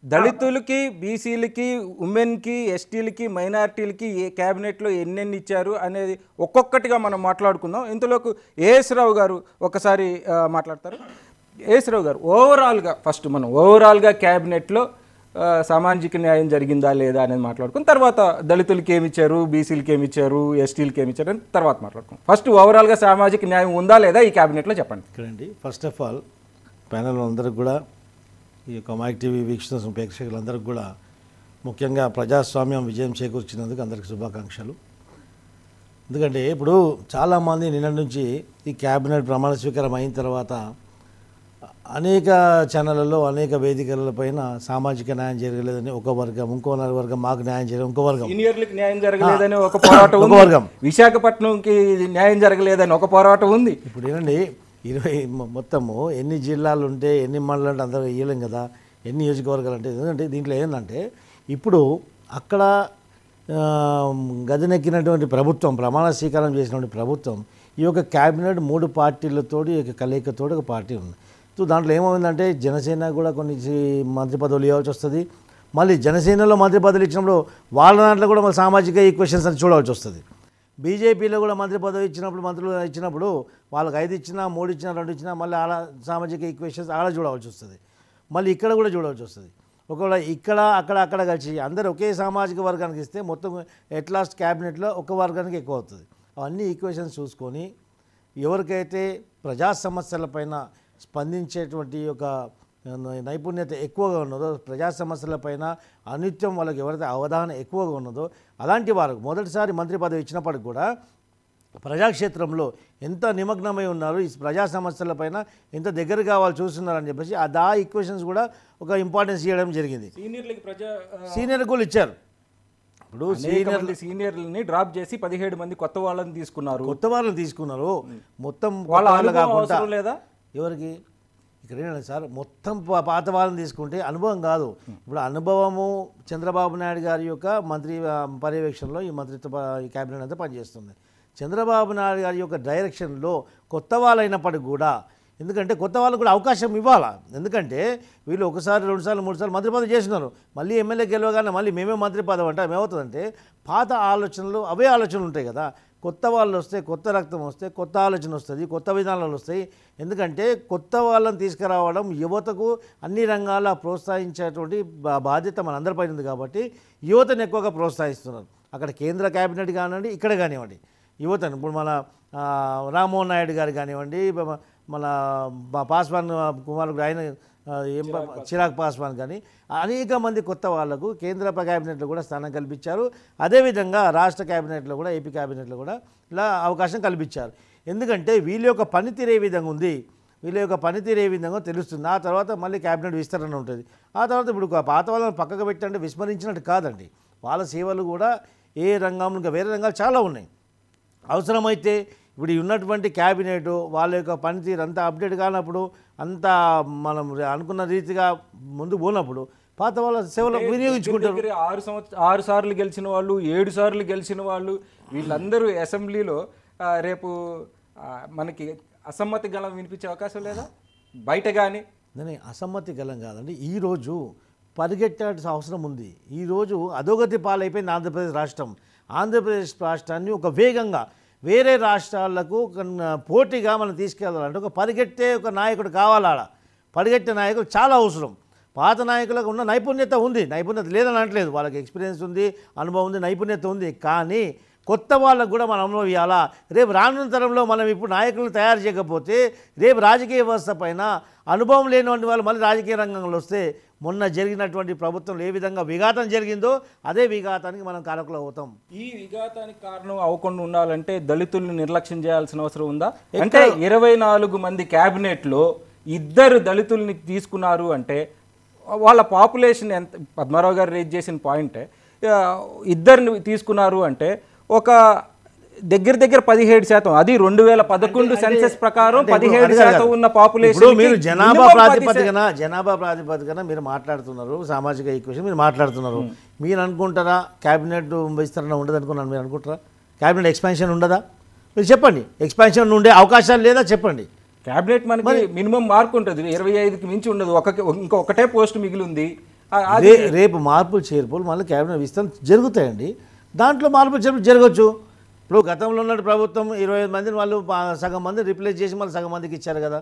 దళితులకి, బీసీలకి, ఉమెన్కి, ఎస్టీలకి, మైనారిటీలకి ఏ క్యాబినెట్లో ఎన్నెన్ని ఇచ్చారు అనేది ఒక్కొక్కటిగా మనం మాట్లాడుకుందాం. ఇంతలోకి ఏఎస్ రావు గారు ఒకసారి మాట్లాడతారు. ఏఎస్ రావు గారు, ఓవరాల్గా ఫస్ట్ మనం ఓవరాల్గా క్యాబినెట్లో సామాజిక న్యాయం జరిగిందా లేదా అనేది మాట్లాడుకుని తర్వాత దళితులకి ఏమి ఇచ్చారు, బీసీలకి ఏమి ఇచ్చారు, ఎస్టీలకి ఏమి ఇచ్చారు అని తర్వాత మాట్లాడుకుందాం. ఫస్ట్ ఓవరాల్గా సామాజిక న్యాయం ఉందా లేదా ఈ క్యాబినెట్లో చెప్పండి. ఇక్కడండి ఫస్ట్ ఆఫ్ ఆల్ ప్యానల్ అందరికి కూడా, ఈ యొక్క మైక్ టీవీ వీక్షణ ప్రేక్షకులందరికీ కూడా ముఖ్యంగా ప్రజాస్వామ్యం విజయం చేకూర్చినందుకు అందరికి శుభాకాంక్షలు. ఎందుకంటే ఇప్పుడు చాలామంది నిన్న నుంచి ఈ క్యాబినెట్ ప్రమాణ స్వీకారం అయిన తర్వాత అనేక ఛానళ్ళలో అనేక వేదికలపైన సామాజిక న్యాయం జరగలేదని ఒక వర్గం, ఇంకో వర్గం మాకు న్యాయం చేయలేదు, ఇంకో వర్గం సీనియర్లకు న్యాయం జరగలేదని ఒక పోరాటం, ఒక వర్గం విశాఖపట్నంకి న్యాయం జరగలేదని ఒక పోరాటం ఉంది. ఇప్పుడు ఏంటండి 20 మొత్తము ఎన్ని జిల్లాలు ఉంటే ఎన్ని మండలాలు అంటే అందరూ ఇవ్వలేం కదా, ఎన్ని నియోజకవర్గాలు అంటే. ఎందుకంటే దీంట్లో ఏంటంటే ఇప్పుడు అక్కడ గదినెక్కినటువంటి ప్రభుత్వం, ప్రమాణ స్వీకారం చేసినటువంటి ప్రభుత్వం, ఈ యొక్క క్యాబినెట్ 3 పార్టీలతోటి ఈ యొక్క కలయికతోటి ఒక పార్టీ ఉంది. సో దాంట్లో ఏమైందంటే జనసేన కూడా కొన్ని మంత్రి పదవులు ఇవ్వాల్సి వస్తుంది. మళ్ళీ జనసేనలో మంత్రి పదవులు ఇచ్చినప్పుడు వాళ్ళ దాంట్లో కూడా మళ్ళీ సామాజిక ఈక్వేషన్స్ అని చూడాల్సి వస్తుంది. బీజేపీలో కూడా మంత్రి పదవి ఇచ్చినప్పుడు, మంత్రులు ఇచ్చినప్పుడు వాళ్ళకి 5 ఇచ్చినా, 3 ఇచ్చినా, 2 ఇచ్చినా మళ్ళీ అలా సామాజిక ఈక్వేషన్స్ అలా చూడవలసి వస్తుంది. మళ్ళీ ఇక్కడ కూడా చూడవలసి వస్తుంది. ఒకవేళ ఇక్కడ అక్కడ కలిసి అందరూ ఒకే సామాజిక వర్గానికి ఇస్తే మొత్తం ఎట్ లాస్ట్ క్యాబినెట్లో ఒక వర్గానికి ఎక్కువ అవుతుంది. అవన్నీ ఈక్వేషన్స్ చూసుకొని ఎవరికైతే ప్రజా సమస్యలపైన స్పందించేటువంటి ఒక నైపుణ్యత ఎక్కువగా ఉన్నదో, ప్రజా సమస్యలపైన అనిత్యం వాళ్ళకి ఎవరైతే అవగాహన ఎక్కువగా ఉన్నదో అలాంటి వారికి మొదటిసారి మంత్రి పదవి ఇచ్చినప్పటికి కూడా ప్రజాక్షేత్రంలో ఎంత నిమగ్నమై ఉన్నారు, ఈ ప్రజా సమస్యలపైన ఎంత దగ్గరగా వాళ్ళు చూస్తున్నారని చెప్పేసి ఆ ఈక్వేషన్స్ కూడా ఒక ఇంపార్టెన్స్ ఇవ్వడం జరిగింది. సీనియర్ కూడా ఇచ్చారు. ఇప్పుడు సీనియర్లని డ్రాప్ చేసి 17 మంది కొత్త వాళ్ళని తీసుకున్నారు. మొత్తం వాళ్ళు కాకుండా లేదా ఎవరికి ఇక్కడ ఏంటంటే సార్, మొత్తం పాత వాళ్ళని తీసుకుంటే అనుభవం కాదు. ఇప్పుడు అనుభవము చంద్రబాబు నాయుడు గారి యొక్క మంత్రి పర్యవేక్షణలో ఈ మంత్రిత్వ ఈ క్యాబినెట్ అంతా పనిచేస్తుంది. చంద్రబాబు నాయుడు గారి యొక్క డైరెక్షన్లో కొత్త వాళ్ళు అయినప్పటికీ కూడా, ఎందుకంటే కొత్త వాళ్ళకు కూడా అవకాశం ఇవ్వాలా. ఎందుకంటే వీళ్ళు 1 సారి 2 సార్లు 3 సార్లు మంత్రి పదవి చేస్తున్నారు. మళ్ళీ ఎమ్మెల్యే గెలవగానే మళ్ళీ మేమే మంత్రి పదవి అంటే ఏమవుతుందంటే పాత ఆలోచనలు అవే ఆలోచనలు ఉంటాయి కదా. కొత్త వాళ్ళు వస్తే, కొత్త రక్తం వస్తే, కొత్త ఆలోచన వస్తుంది, కొత్త విధానాలు వస్తాయి. ఎందుకంటే కొత్త వాళ్ళని తీసుకురావడం యువతకు అన్ని రంగాల ప్రోత్సహించేటువంటి బాధ్యత మనందరిపై ఉంది. కాబట్టి యువతను ఎక్కువగా ప్రోత్సహిస్తున్నారు. అక్కడ కేంద్ర క్యాబినెట్ కానివ్వండి, ఇక్కడ కానివ్వండి యువతను. ఇప్పుడు మన రామ్మోహన్ నాయుడు గారు కానివ్వండి, మన పాస్వాన్ కుమారుడు ఆయన చిరాగ్ పాస్వాన్ కానీ అనేక మంది కొత్త వాళ్లకు కేంద్ర క్యాబినెట్లో కూడా స్థానం కల్పించారు. అదేవిధంగా రాష్ట్ర క్యాబినెట్లో కూడా, ఏపీ క్యాబినెట్లో కూడా ఇలా అవకాశం కల్పించారు. ఎందుకంటే వీళ్ళ యొక్క పనితీరు ఏ విధంగా ఉంది, వీళ్ళ యొక్క పనితీరు ఏ విధంగా తెలుస్తుంది. ఆ తర్వాత మళ్ళీ క్యాబినెట్ విస్తరణ ఉంటుంది. ఆ తర్వాత ఇప్పుడు పాత వాళ్ళని పక్కకు పెట్టంటే విస్మరించినట్టు కాదండి. వాళ్ళ సేవలు కూడా ఏ రంగంలో ఇంకా వేరే రంగాలు చాలా ఉన్నాయి. అవసరమైతే ఇప్పుడు ఉన్నటువంటి క్యాబినెట్ వాళ్ళ యొక్క పనితీరు అంతా అప్డేట్ కానప్పుడు, అంతా మనం అనుకున్న రీతిగా ముందు పోనప్పుడు పాత వాళ్ళ సేవలు వినియోగించుకుంటారు. 6 సార్లు గెలిచిన వాళ్ళు, 7 సార్లు గెలిచిన వాళ్ళు, వీళ్ళందరూ అసెంబ్లీలో రేపు మనకి అసమ్మతి గలం వినిపించే అవకాశం లేదా బయట? కానీ నేను అసమ్మతి గలం కాదండి. ఈరోజు పరిగెట్టాల్సిన అవసరం ఉంది. ఈరోజు అధోగతి పాలైపోయింది ఆంధ్రప్రదేశ్ రాష్ట్రం. ఆంధ్రప్రదేశ్ రాష్ట్రాన్ని ఒక వేగంగా వేరే రాష్ట్రాలకు పోటీగా మనం తీసుకెళ్ళాలంటే ఒక పరిగెట్టే ఒక నాయకుడు కావాలి. ఆడ పరిగెట్టే నాయకులు చాలా అవసరం. పాత నాయకులకు ఉన్న నైపుణ్యత ఉంది, నైపుణ్యత లేదని అనట్లేదు. వాళ్ళకి ఎక్స్పీరియన్స్ ఉంది, అనుభవం ఉంది, నైపుణ్యత ఉంది. కానీ కొత్త వాళ్ళకు కూడా మనం అనుభవం ఇవ్వాలా. రేపు రానున్న తరంలో మనం ఇప్పుడు నాయకులను తయారు చేయకపోతే రేపు రాజకీయ వ్యవస్థ పైన అనుభవం లేనివంటి వాళ్ళు మళ్ళీ రాజకీయ రంగంలో వస్తే మొన్న జరిగినటువంటి ప్రభుత్వంలో ఏ విధంగా విఘాతం జరిగిందో అదే విఘాతానికి మనం కారకులు అవుతాం. ఈ విఘాతానికి కారణం అవ్వకుండా ఉండాలంటే దళితుల్ని నిర్లక్ష్యం చేయాల్సిన అవసరం ఉందా? అంటే 24 మంది క్యాబినెట్లో 2 దళితుల్ని తీసుకున్నారు అంటే వాళ్ళ పాపులేషన్ ఎంత? పద్మారావు గారు రేజ్ చేసిన పాయింటే, 2 తీసుకున్నారు అంటే ఒక దగ్గర 17%, అది 2011 సెన్సస్ ప్రకారం 17% ఉన్న పాపులేషన్. మీరు జనాభా ప్రాతిపదికన మీరు మాట్లాడుతున్నారు, సామాజిక ఈక్వేషన్ మీరు మాట్లాడుతున్నారు. మీరు అనుకుంటారా క్యాబినెట్ విస్తరణ ఉండదు అనుకున్నాను? మీరు అనుకుంటారా క్యాబినెట్ ఎక్స్పాన్షన్ ఉండదా? మీరు చెప్పండి. ఎక్స్పాన్షన్ ఉండే అవకాశాలు లేదా చెప్పండి. క్యాబినెట్ మనకి మినిమం మార్క్ ఉంటుంది, 25కి మించి ఉండదు. ఇంకొకటే పోస్ట్ మిగిలి ఉంది. అది రేపు మార్పులు చేర్పులు మళ్ళీ క్యాబినెట్ విస్తరణ జరుగుతాయండి. దాంట్లో మార్పులు చేర్పులు జరగచ్చు. ఇప్పుడు గతంలో ఉన్న ప్రభుత్వం 25 మందిని వాళ్ళు సగం మంది రిప్లేస్ చేసి మళ్ళీ సగం మందికి ఇచ్చారు కదా.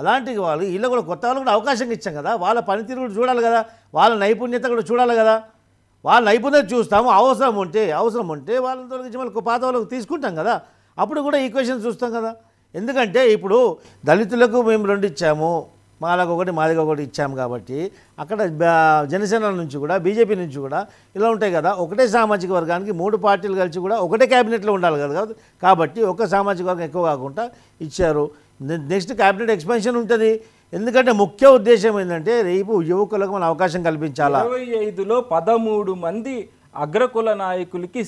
అలాంటి వాళ్ళు వీళ్ళు కూడా కొత్త వాళ్ళు కూడా అవకాశం ఇచ్చాం కదా. వాళ్ళ పనితీరు కూడా చూడాలి కదా, వాళ్ళ నైపుణ్యత కూడా చూడాలి కదా. వాళ్ళ నైపుణ్యత చూస్తాము, అవసరం ఉంటే వాళ్ళని తొలగించి మళ్ళీ పాత వాళ్ళకి తీసుకుంటాం కదా. అప్పుడు కూడా ఈక్వేషన్ చూస్తాం కదా. ఎందుకంటే ఇప్పుడు దళితులకు మేము 2 ఇచ్చాము, మాలకు ఒకటి మాదిగా ఒకటి ఇచ్చాము కాబట్టి అక్కడ జనసేన నుంచి కూడా బీజేపీ నుంచి కూడా ఇలా ఉంటాయి కదా. ఒకటే సామాజిక వర్గానికి 3 పార్టీలు కలిసి కూడా ఒకటే క్యాబినెట్లో ఉండాలి కదా. కాబట్టి ఒక సామాజిక వర్గం ఎక్కువ కాకుండా ఇచ్చారు. నెక్స్ట్ క్యాబినెట్ ఎక్స్పెన్షన్ ఉంటుంది. ఎందుకంటే ముఖ్య ఉద్దేశం ఏంటంటే రేపు యువకులకు మన అవకాశం కల్పించాలా. 25లో 13 మంది అగ్రకుల నాయకులకి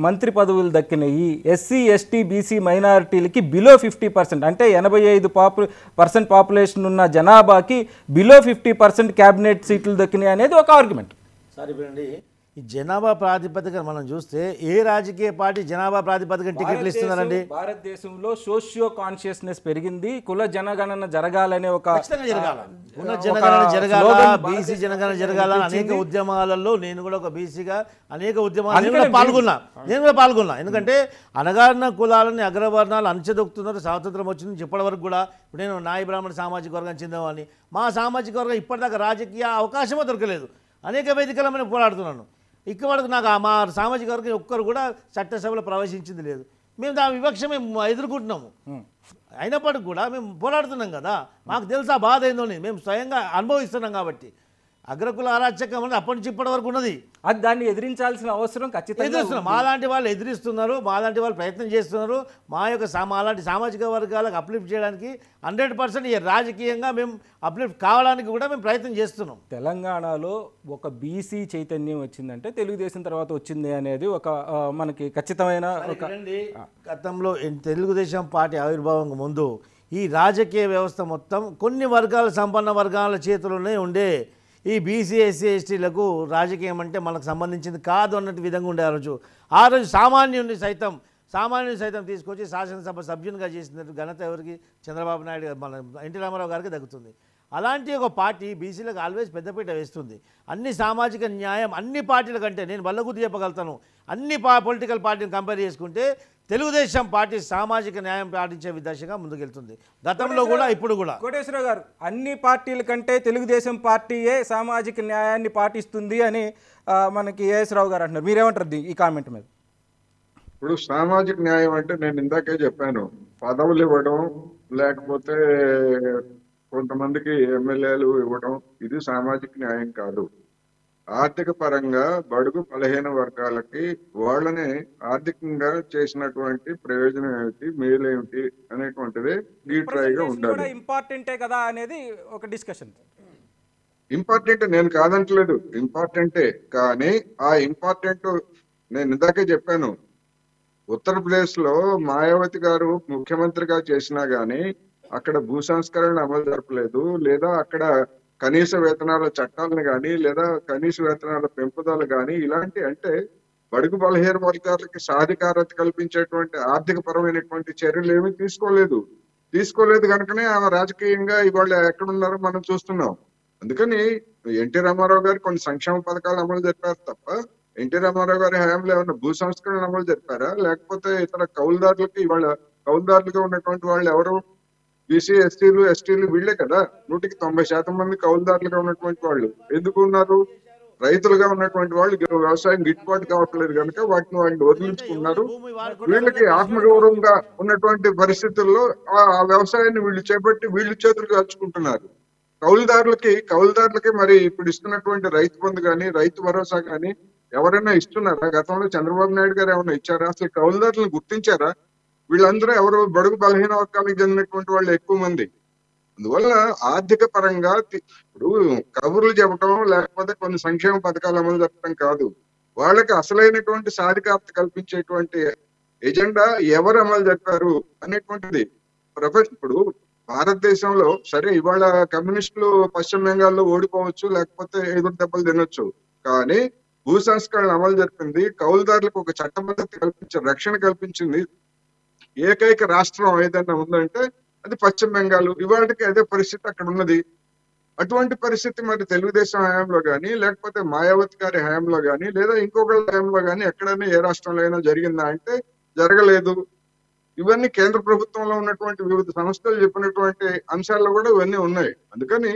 మంత్రి పదవులు దక్కినాయి. ఎస్సీ ఎస్టీ బీసీ మైనారిటీలకి బిలో 50%, అంటే 85% పాపులేషన్ ఉన్న జనాభాకి బిలో 50% క్యాబినెట్ సీట్లు దక్కినాయి అనేది ఒక ఆర్గ్యుమెంట్. సార్ ఇప్పుడండి ఈ జనాభా ప్రాతిపదికన మనం చూస్తే ఏ రాజకీయ పార్టీ జనాభా ప్రాతిపదికన టికెట్లు ఇస్తున్నారండి? భారతదేశంలో సోషియో కాన్షియస్నెస్ పెరిగింది. కుల జనగణన జరగాలనే ఒక జరగాల, బీసీ జనగణన జరగాల అనేక ఉద్యమాలలో నేను కూడా ఒక బీసీగా అనేక ఉద్యమాలు పాల్గొన్నా. ఎందుకంటే అనగారిన కులాలని అగ్రవర్ణాలు అణచెదొక్కుతున్నారు. స్వాతంత్రం వచ్చింది ఇప్పటి వరకు కూడా. ఇప్పుడు నేను నాయి బ్రాహ్మణ సామాజిక వర్గం చెందేవాడిని. మా సామాజిక వర్గం ఇప్పటిదాకా రాజకీయ అవకాశమే దొరకలేదు. అనేక వేదికల మీద పోరాడుతున్నాను. ఇక్కడ వరకు నాకు మా సామాజిక వర్గం ఒక్కరు కూడా చట్టసభలో ప్రవేశించింది లేదు. మేము దాని వివక్ష మేము ఎదుర్కొంటున్నాము. అయినప్పటికి కూడా మేము పోరాడుతున్నాం కదా. మాకు తెలుసా బాధ ఏందో, మేము స్వయంగా అనుభవిస్తున్నాం. కాబట్టి అగ్రకుల అరాచకం అనేది అప్పటి నుంచి ఇప్పటి వరకు ఉన్నది. అది దాన్ని ఎదిరించాల్సిన అవసరం ఖచ్చితంగా ఎదురుస్తున్నారు. మాలాంటి వాళ్ళు ఎదిరిస్తున్నారు, మాలాంటి వాళ్ళు ప్రయత్నం చేస్తున్నారు. మాలాంటి సామాజిక వర్గాలకు అప్లిఫ్ట్ చేయడానికి 100% రాజకీయంగా మేము అప్లిఫ్ట్ కావడానికి కూడా మేము ప్రయత్నం చేస్తున్నాం. తెలంగాణలో ఒక బీసీ చైతన్యం వచ్చిందంటే తెలుగుదేశం తర్వాత వచ్చింది అనేది ఒక మనకి ఖచ్చితమైన ఒక గతంలో తెలుగుదేశం పార్టీ ఆవిర్భావం ముందు ఈ రాజకీయ వ్యవస్థ మొత్తం కొన్ని వర్గాల సంపన్న వర్గాల చేతుల్లోనే ఉండే. ఈ బీసీ ఎస్సీ ఎస్టీలకు రాజకీయం అంటే మనకు సంబంధించింది కాదు అన్నట్టు విధంగా ఉండే ఆ రోజు సామాన్యుని సైతం తీసుకొచ్చి శాసనసభ సభ్యునిగా చేసిన ఘనత ఎవరికి? చంద్రబాబు నాయుడు గారు, మన ఎన్టీ రామారావు గారికి దక్కుతుంది. అలాంటి ఒక పార్టీ బీసీలకు ఆల్వేస్ పెద్దపీట వేస్తుంది. అన్ని సామాజిక న్యాయం అన్ని పార్టీల కంటే నేను బల్లగుద్ది చెప్పగలుగుతాను. అన్ని పొలిటికల్ పార్టీని కంపేర్ చేసుకుంటే తెలుగుదేశం పార్టీ సామాజిక న్యాయం పాటించే దిశగా ముందుకెళ్తుంది. గతంలో కూడా ఇప్పుడు కూడా. కోటేశ్వరరావు గారు, అన్ని పార్టీల కంటే తెలుగుదేశం పార్టీయే సామాజిక న్యాయాన్ని పాటిస్తుంది అని మనకి ఏఎస్ రావు గారు అంటున్నారు. మీరేమంటారు ఈ కామెంట్ మీద? ఇప్పుడు సామాజిక న్యాయం అంటే నేను ఇందాకే చెప్పాను, పదవులు ఇవ్వడం, లేకపోతే కొంతమందికి ఎమ్మెల్యేలు ఇవ్వడం, ఇది సామాజిక న్యాయం కాదు. ఆర్థిక పరంగా బడుగు బలహీన వర్గాలకి వాళ్ళని ఆర్థికంగా చేసినటువంటి ప్రయోజనం ఏమిటి, మేలేమిటి అనేటువంటిది డీట్రైగా ఉండాలి. ఇంపార్టెంటే కదా అనేది ఒక డిస్కషన్. ఇంపార్టెంట్ నేను కాదంటలేదు, ఇంపార్టెంటే. కానీ ఆ ఇంపార్టెంట్ నేను ఇందాకే చెప్పాను, ఉత్తరప్రదేశ్ లో మాయావతి గారు ముఖ్యమంత్రిగా చేసినా గానీ అక్కడ భూ సంస్కరణ అమలు జరపలేదు, లేదా అక్కడ కనీస వేతనాల చట్టాలను కానీ లేదా కనీస వేతనాల పెంపుదల కానీ ఇలాంటి అంటే బడుగు బలహీన వర్గాలకి సాధికారత కల్పించేటువంటి ఆర్థిక పరమైనటువంటి చర్యలు ఏమీ తీసుకోలేదు కనుకనే ఆమె రాజకీయంగా ఇవాళ ఎక్కడున్నారో మనం చూస్తున్నాం. అందుకని ఎన్టీ రామారావు గారు కొన్ని సంక్షేమ పథకాలు అమలు జరిపారు తప్ప ఎన్టీ రామారావు గారి హయాంలో ఏమైనా భూ సంస్కరణ అమలు జరిపారా? లేకపోతే ఇతర కౌలుదారులకి ఇవాళ కౌలుదారులుగా ఉన్నటువంటి వాళ్ళు ఎవరు? బీసీ ఎస్టీలు ఎస్టీలు వీళ్లే కదా. 100% మంది కౌలుదారులుగా ఉన్నటువంటి వాళ్ళు ఎందుకు ఉన్నారు? రైతులుగా ఉన్నటువంటి వాళ్ళు వ్యవసాయం గిట్టుబాటు కావట్లేదు కనుక వాటిని వాళ్ళు వదిలించుకున్నారు. వీళ్ళకి ఆత్మగౌరవంగా ఉన్నటువంటి పరిస్థితుల్లో ఆ వ్యవసాయాన్ని వీళ్ళు చేపట్టి వీళ్ళు చేతులు కాల్చుకుంటున్నారు. కౌలుదారులకి మరి ఇప్పుడు ఇస్తున్నటువంటి రైతు బంధు కానీ రైతు భరోసా కానీ ఎవరైనా ఇస్తున్నారా? గతంలో చంద్రబాబు నాయుడు గారు ఏమైనా ఇచ్చారా? అసలు కౌలుదారులను గుర్తించారా? వీళ్ళందరూ ఎవరు? బడుగు బలహీన వర్గాలకు చెందినటువంటి వాళ్ళు ఎక్కువ మంది. అందువల్ల ఆర్థిక పరంగా ఇప్పుడు కబుర్లు చెప్పడం లేకపోతే కొన్ని సంక్షేమ పథకాలు అమలు జరపడం కాదు, వాళ్ళకి అసలైనటువంటి సాధికారత కల్పించేటువంటి ఎజెండా ఎవరు అమలు జరిపారు అనేటువంటిది ఇప్పుడు భారతదేశంలో సరే ఇవాళ కమ్యూనిస్టులు పశ్చిమ బెంగాల్లో ఓడిపోవచ్చు, లేకపోతే ఎదురు దెబ్బలు తినొచ్చు, కానీ భూ సంస్కరణ అమలు జరిపింది, కౌలుదారులకు ఒక చట్టబద్ధత రక్షణ కల్పించింది ఏకైక రాష్ట్రం ఏదైనా ఉందంటే అది పశ్చిమ బెంగాల్. ఇవాళకి అదే పరిస్థితి అక్కడ ఉన్నది. అటువంటి పరిస్థితి మరి తెలుగుదేశం హయాంలో కానీ, లేకపోతే మాయావతి గారి హయాంలో కానీ, లేదా ఇంకొకళ్ళ హయాంలో కానీ ఎక్కడైనా ఏ రాష్ట్రంలో అయినా జరిగిందా అంటే జరగలేదు. ఇవన్నీ కేంద్ర ప్రభుత్వంలో ఉన్నటువంటి వివిధ సంస్థలు చెప్పినటువంటి అంశాల్లో కూడా ఇవన్నీ ఉన్నాయి. అందుకని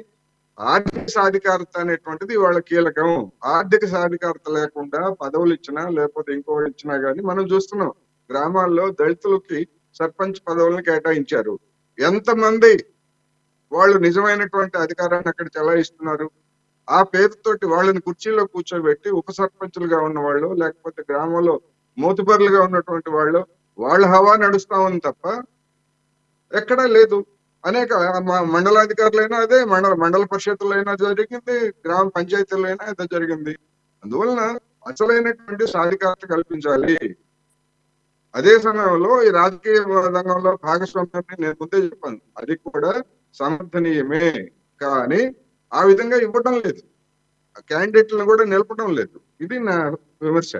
ఆర్థిక సాధికారత అనేటువంటిది వాళ్ళ కీలకం. ఆర్థిక సాధికారత లేకుండా పదవులు ఇచ్చినా లేకపోతే ఇంకోటి ఇచ్చినా గానీ మనం చూస్తున్నాం. గ్రామాల్లో దళితులకి సర్పంచ్ పదవులను కేటాయించారు. ఎంతమంది వాళ్ళు నిజమైనటువంటి అధికారాన్ని అక్కడ చెలాయిస్తున్నారు? ఆ పేరుతోటి వాళ్ళని కుర్చీలో కూర్చోబెట్టి ఉప సర్పంచులుగా ఉన్న వాళ్ళు, లేకపోతే గ్రామంలో మోతుబరులుగా ఉన్నటువంటి వాళ్ళు, వాళ్ళ హవా నడుస్తా ఉంది తప్ప ఎక్కడా లేదు. అనేక మండలాధికారులైనా అదే, మండల పరిషత్తులైనా జరిగింది, గ్రామ పంచాయతీల్లో అయినా అదే జరిగింది. అందువలన అసలైనటువంటి సాధికారత కల్పించాలి. అదే సమయంలో ఈ రాజకీయ రంగంలో భాగస్వామ్యాన్ని నేను ముందే చెప్పాను, అది కూడా సమర్థనీయమే. కానీ ఆ విధంగా ఇవ్వడం లేదు, క్యాండిడేట్లను కూడా నిలపడం లేదు. ఇది నా విమర్శ.